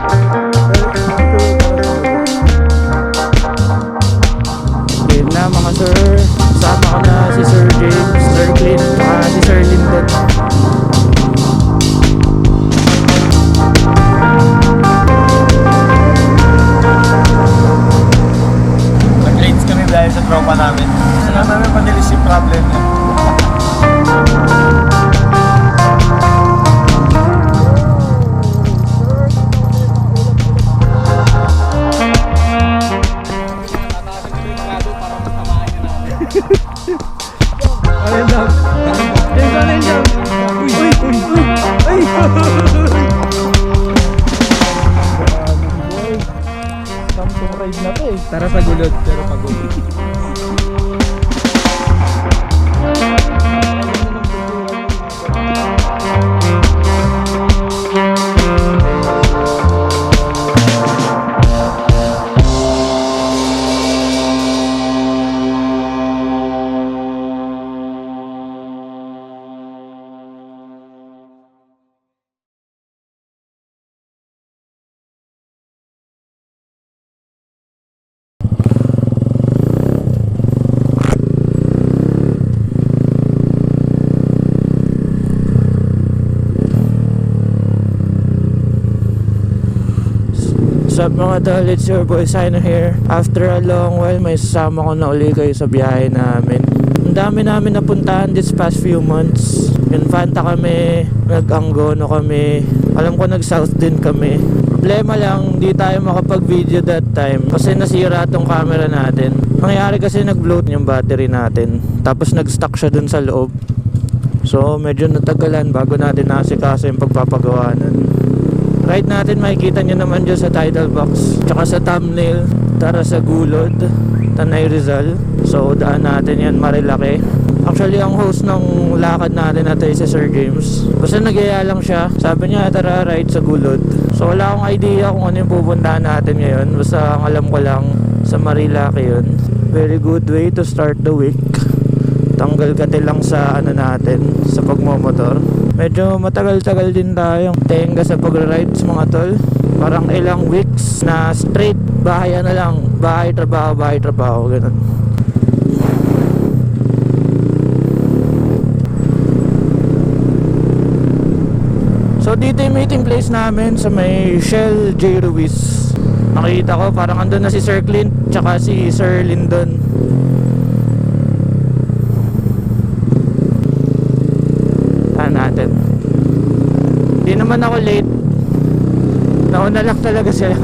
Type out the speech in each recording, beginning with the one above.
Game na mga sir. Kasama ko na si Sir James, Sir Clint, si Sir Lyndon. Nag-rates kami dahil sa tropa namin. Sila namin panilis yung problem niya. Ayun daw. Ayun daw. Uy, uy, uy. Ay! Samsung ride na to eh. Tara sa gulod, pero pagulod. What's up mga tol, it's your boy Sino here. After a long while, may sasama ko na uli kayo sa biyahe namin. Ang dami namin napuntahan this past few months. Infanta kami, nag-Angono kami, alam ko nag-South din kami. Problema lang, di tayo makapag-video that time kasi nasira tong camera natin. Nangyari kasi nag-bloat yung battery natin, tapos nag-stuck siya dun sa loob. So medyo natagalan bago natin nasikaso yung pagpapagawa nun. Ride natin, makikita nyo naman dyan sa title box tsaka sa thumbnail. Tara sa Gulod, Tanay Rizal. So daan natin yan, Marilaki. Actually ang host ng lakad natin natin si Sir James. Basta nagyaya lang siya, sabi niya tara ride sa Gulod. So wala akong idea kung ano yung pupuntahan natin ngayon. Basta ang alam ko lang sa Marilaki yun. Very good way to start the week. Tanggal kati lang sa ano natin, sa pagmomotor. Medyo matagal-tagal din tayong tenga sa pag-rides mga tol. Parang ilang weeks na straight bahay na lang, bahay trabaho, ganun. So dito yung meeting place namin sa may Shell J. Ruiz. Nakita ko parang andun na si Sir Clint tsaka si Sir Lyndon. Natin. Hindi naman ako late. Nauna lang talaga sila.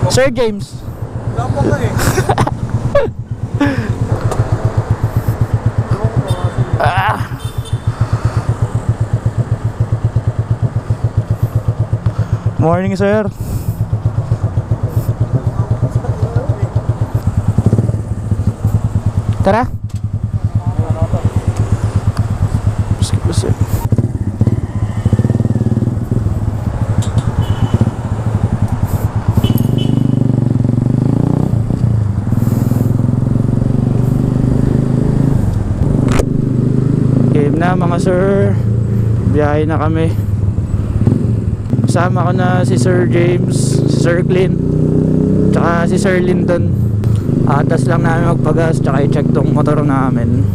Sir James. Wala pa ka eh. Morning sir. Tara. Skip. Game na mga sir. Biyahe na kami. Kasama ko na si Sir James, si Sir Clint, tsaka si Sir Lyndon. Atas lang namin magpagas tsaka i-check tong motor namin.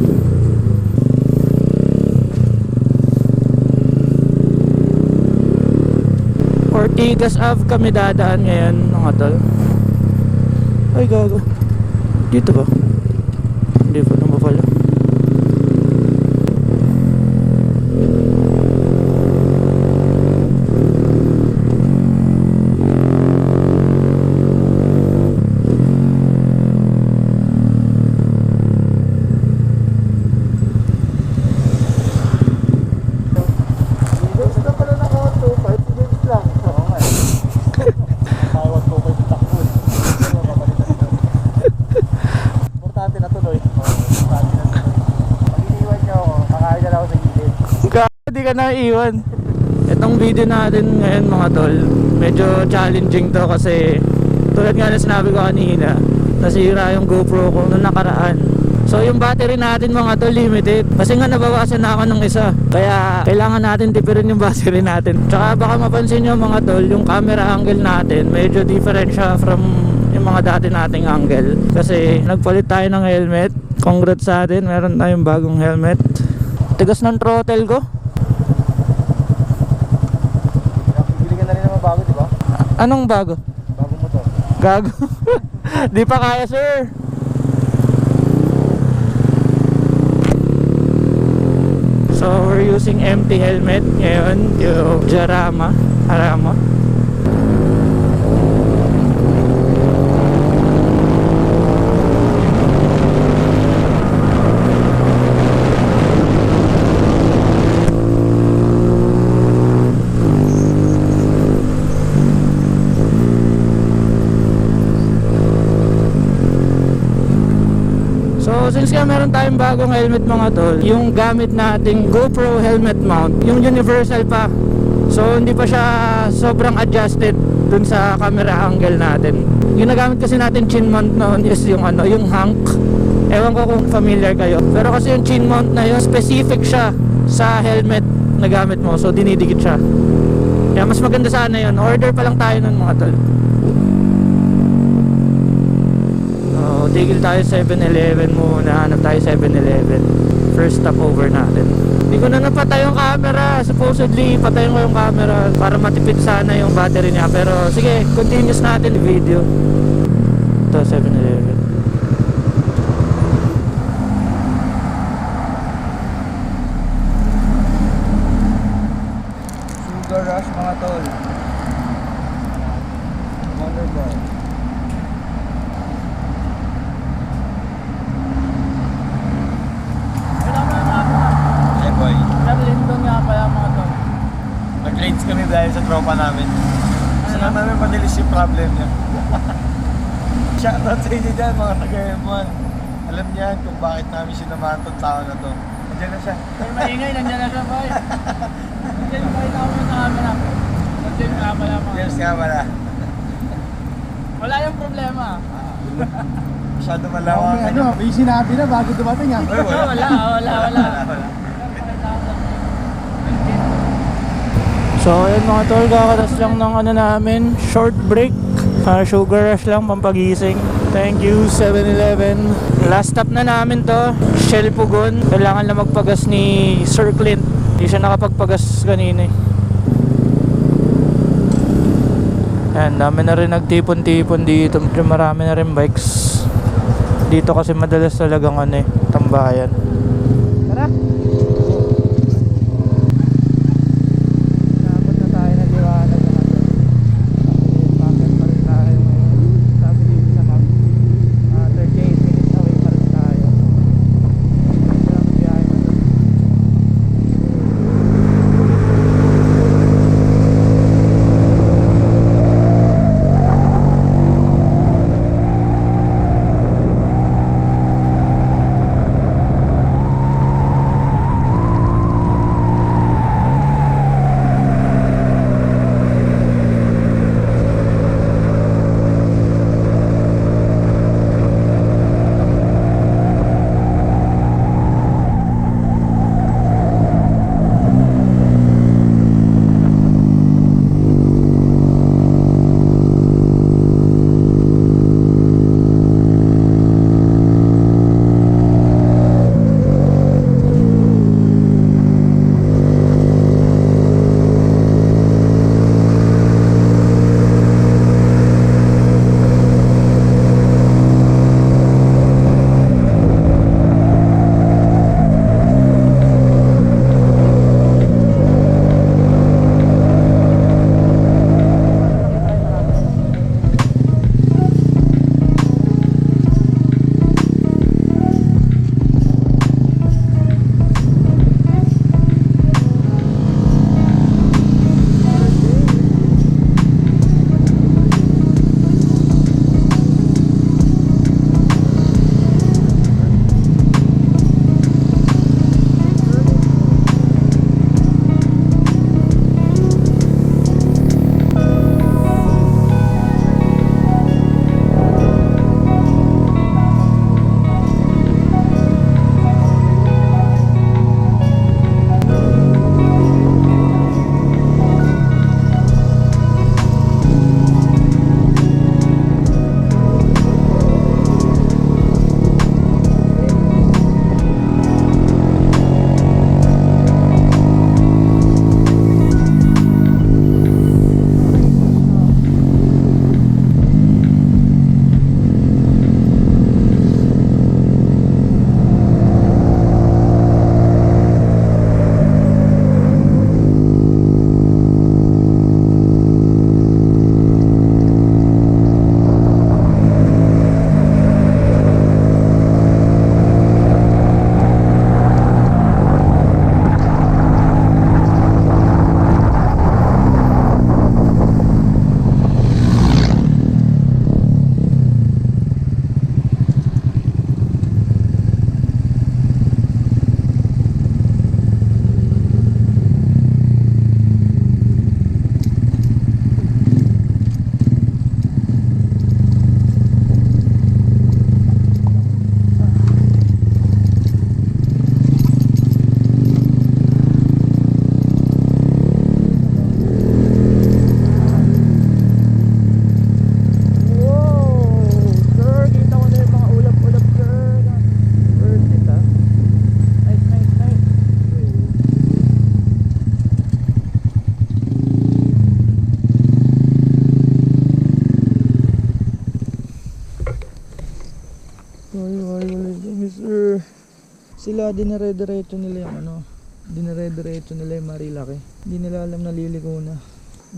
Ortigas Ave kami dadaan ngayon mga tol. Ay gago. Dito ba? Hindi pa naman pala. Hindi ka na iwan. Itong video natin ngayon mga tol, medyo challenging to kasi tulad nga na sinabi ko kanina, nasira yung GoPro ko nung nakaraan. So yung battery natin mga tol limited kasi nga nabawasan na ako ng isa, kaya kailangan natin tipirin yung battery natin. Tsaka baka mapansin nyo mga tol, yung camera angle natin medyo different siya from yung mga dati nating angle kasi nagpalit tayo ng helmet. Congrats sa atin, meron tayong bagong helmet. Tigas ng throttle ko. Bili ka na rin naman bago, di ba? Anong bago? Bagong motor. Gago. Di pa kaya sir. So we're using empty helmet ngayon, yung Jarama Arama. So since nga meron tayong bagong helmet mga tol, yung gamit nating GoPro helmet mount, yung universal pa. So hindi pa siya sobrang adjusted dun sa camera angle natin. Yung nagamit kasi natin chin mount noon is yung yung Hank. Ewan ko kung familiar kayo. Pero kasi yung chin mount na yun, specific siya sa helmet na gamit mo. So dinidikit siya. Kaya mas maganda sana yun. Order pa lang tayo nun mga tol. Tigil tayo 7-Eleven muna, hanap tayo 7-Eleven. First stopover natin. Hindi ko na napatay yung camera. Supposedly patayin ko yung camera para matipid sana yung battery niya. Pero sige, continuous natin yung video. Ito 7-Eleven. Sugar rush mga tol. Wonderful. Lindon nga pala mga tol. Nag-lanes kami dahil sa tropa namin. Gusto lang namin madilis yung problem niya. Shoutout sa inyo dyan mga taga-M1. Alam niyan kung bakit namin sinamahan tong tao na to. Nandiyan na siya. Ay, maingay, nandiyan na siya boy. Nandiyan yung pakita ko yung camera. Nandiyan nga pala mga Cheers nga pala. Wala yung problema. Masyado malawakan. May sinabi na bago dumating ah. Ay, Wala. So ayun mga tol, kakatas lang ng namin, short break. Sugar rush lang, pampagising. Thank you 7-Eleven. Last stop na namin to, Shell Pugon. Kailangan lang magpagas ni Sir Clint. Hindi siya nakapagpagas kanina eh. Ayan, dami na rin nagtipon-tipon dito. Marami na rin bikes dito kasi madalas talagang tambayan. Tara! Nakapot na tayo ng Liwanag naman. Bakit pa rin tayo ngayon? Sabi dito sa map. 38 minutes away pa rin tayo. Kaya magbiyahe pa doon. dinire-diretso nila yung ano, dinire-diretso nila yung Marilaki. Hindi nila alam na liliko na.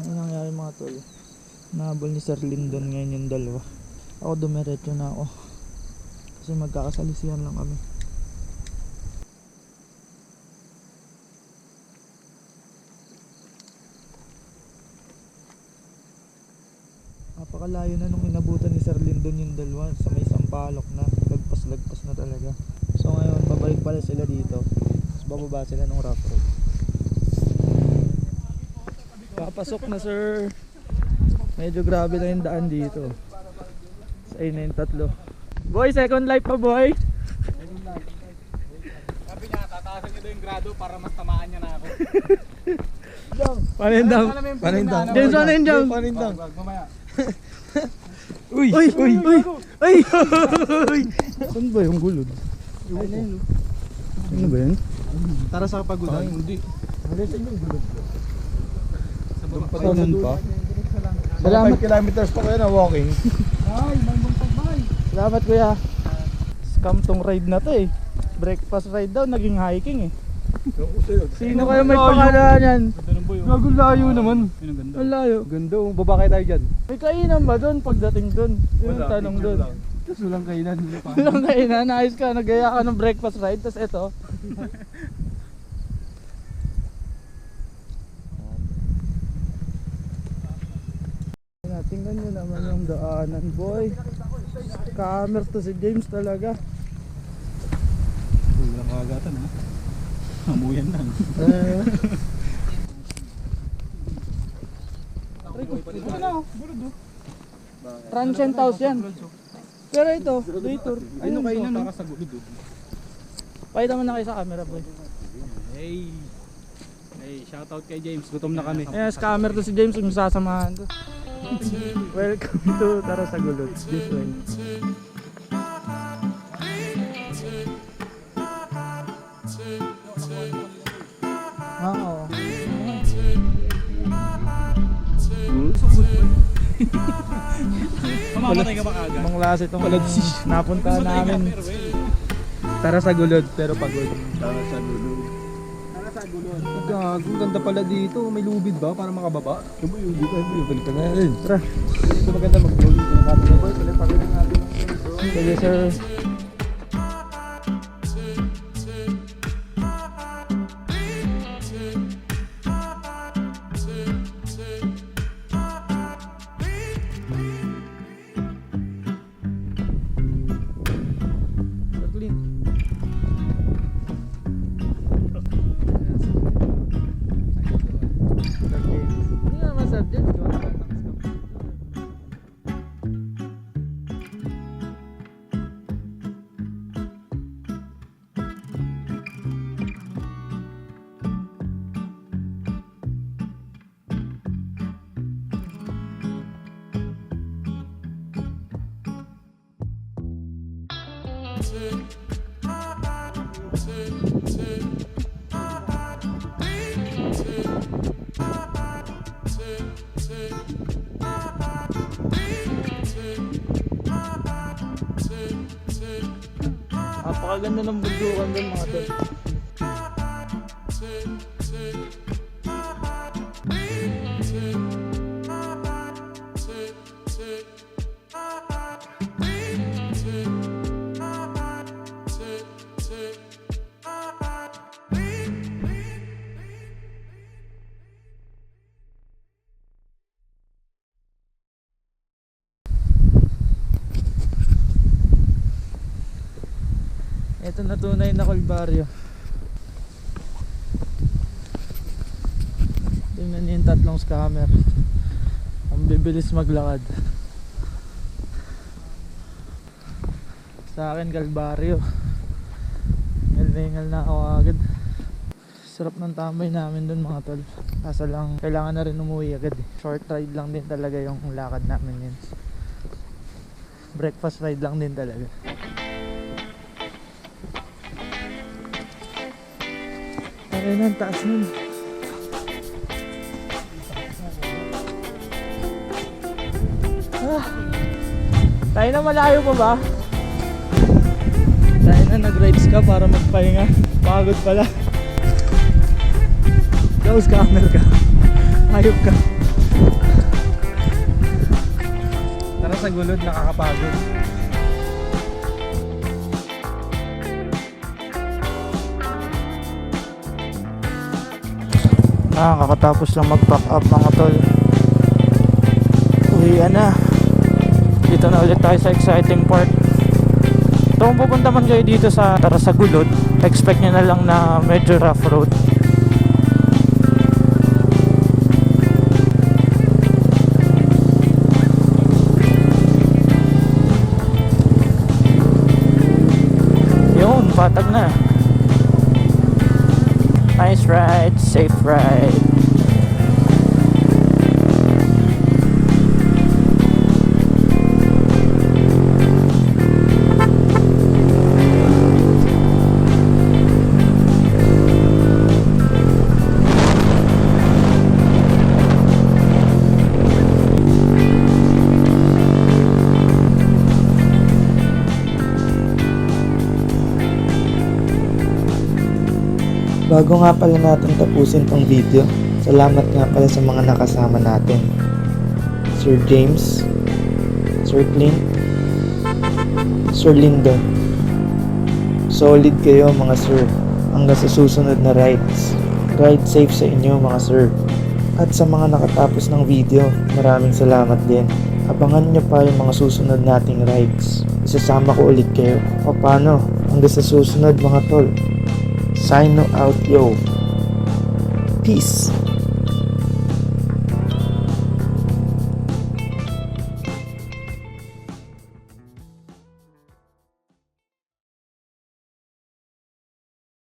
Ano nangyari mga tol? Nahabol ni Sir Lindon ngayon yung dalawa. Ako dumiretso na ako. Kasi magkakasalisihan lang kami. Napakalayo na nung inabutan ni Sir Lindon yung dalawa sa may Sampaloc na. Lagpas na talaga. So ngayon, babalik pala sila dito. Tapos bababa sila ng rough road. Papasok na sir. Medyo grabe na yung daan dito. Sa na yung tatlo. Boy, second life pa boy. Sabi niya, tataasan niya daw yung grado para mas tamaan niya na ako. Panindang. Panindang. James, ano yun James? Panindang. Mamaya. Uy! Uy! Uy! Saan ba yung gulod? Ano ba yun? Tara sa Pagudan. Hindi. Saan yung gulod ko? Patunan pa. Salamat. 5 kilometers pa kayo na walking. Ay, mangbang bay. Salamat kuya. Scam tong ride na to eh. Breakfast ride daw, naging hiking eh. Sino kaya may pangalan yan? Gago layo naman. Ang layo. Ganda, babakay tayo dyan. May kainan ba doon pagdating doon? Yung tanong doon. Tapos walang kainan. Walang kainan, naayos ka, nagaya ka ng breakfast ride, tapos eto. Tingnan nyo naman yung daanan boy. Scammer to si James talaga. Walang kagatan ha. Hamuyan lang. Transient house yan. Pero ito, later. Ayun Ayun kainan no? para sa gulid. Pakita mo na kayo sa camera boy. Hey. Hey, shoutout kay James. Gutom na kami. Ayan, scammer to si James, yung sasamahan to. Welcome to Tara sa Gulod. This way. Oo. Mamamatay ka ba kagad? Ibang klase itong napunta namin. Tara sa Gulod, pero pagod. Tara sa Gulod. Gago, ganda pala dito. May lubid ba para makababa? Kamo yung dito, balik ka na rin. Tara. Ito maganda mag-vlog. Nakata na boy, pagod natin. Sige sir. Hindi naman sir, James. Napakaganda ng bundukan doon mga tol. Ito na tunay na Kalbaryo. Tingnan niyo yung tatlong scammer. Ang bibilis maglakad. Sa akin Kalbaryo. Hingal na ako agad. Sarap ng tambay namin dun mga tol. Kaso lang kailangan na rin umuwi agad eh. Short ride lang din talaga yung lakad namin yun. Breakfast ride lang din talaga. Ayun ang taas nun. Tayo na malayo pa ba? Tayo na nag-rides ka para magpahinga. Pagod pala. Ikaw, scammer ka. Hayop ka. Tara sa gulod, nakakapagod. Kakatapos lang mag-pack up mga tol. Uwian na. Dito na ulit tayo sa exciting part. So kung pupunta man kayo dito sa Tarasagulod, expect nyo na lang na medyo rough road. Yun, patag na. Nice ride, safe ride. Bago nga pala natin tapusin tong video, salamat nga pala sa mga nakasama natin. Sir James, Sir Clint, Sir Lyndon. Solid kayo mga sir. Hanggang sa susunod na rides. Ride safe sa inyo mga sir. At sa mga nakatapos ng video, maraming salamat din. Abangan nyo pa yung mga susunod nating rides. Isasama ko ulit kayo. O paano? Hanggang sa susunod mga tol. Sign out yo. Peace.